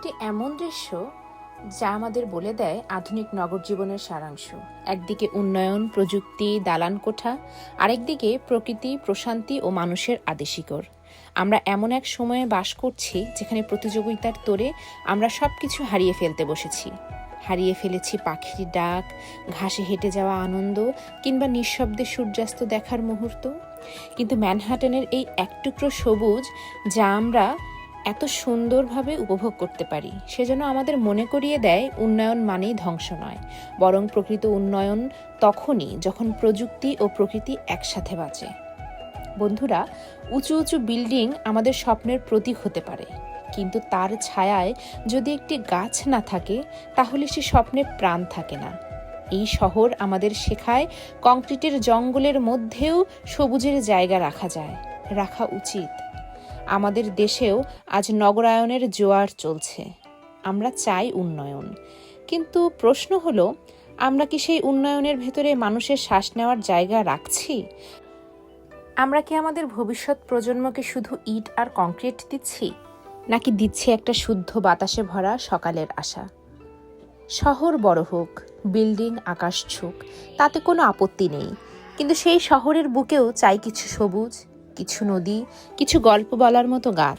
একটি এমন দৃশ্য যা আমাদের বলে দেয় আধুনিক নগর জীবনের সারাংশ। একদিকে উন্নয়ন, প্রযুক্তি, দালান কোঠা, আরেকদিকে প্রকৃতি, প্রশান্তি ও মানুষের আদেশিকর। আমরা এমন এক সময়ে বাস করছি যেখানে প্রতিযোগিতার তোড়ে আমরা সবকিছু হারিয়ে ফেলতে বসেছি। হারিয়ে ফেলেছি পাখির ডাক, ঘাসে হেঁটে যাওয়া আনন্দ কিংবা নিঃশব্দে সূর্যাস্ত দেখার মুহূর্ত। কিন্তু ম্যানহাটনের এই এক টুকরো সবুজ যা আমরা এত সুন্দরভাবে উপভোগ করতে পারি, সেজন্য আমাদের মনে করিয়ে দেয় উন্নয়ন মানেই ধ্বংস নয়, বরং প্রকৃত উন্নয়ন তখনই যখন প্রযুক্তি ও প্রকৃতি একসাথে বাঁচে। বন্ধুরা, উঁচু উঁচু বিল্ডিং আমাদের স্বপ্নের প্রতীক হতে পারে, কিন্তু তার ছায়ায় যদি একটি গাছ না থাকে তাহলে সে স্বপ্নে প্রাণ থাকে না। এই শহর আমাদের শেখায় কংক্রিটের জঙ্গলের মধ্যেও সবুজের জায়গা রাখা যায়, রাখা উচিত। আমাদের দেশেও আজ নগরায়নের জোয়ার চলছে। আমরা চাই উন্নয়ন, কিন্তু প্রশ্ন হলো, আমরা কি সেই উন্নয়নের ভেতরে মানুষের শ্বাস নেওয়ার জায়গা রাখছি? আমরা কি আমাদের ভবিষ্যৎ প্রজন্মকে শুধু ইট আর কংক্রিট দিচ্ছি, নাকি দিচ্ছি একটা শুদ্ধ বাতাসে ভরা সকালের আশা? শহর বড় হোক, বিল্ডিং আকাশ ছুক, তাতে কোনো আপত্তি নেই, কিন্তু সেই শহরের বুকেও চাই কিছু সবুজ, কিছু নদী, কিছু গল্প বলার মতো গাছ।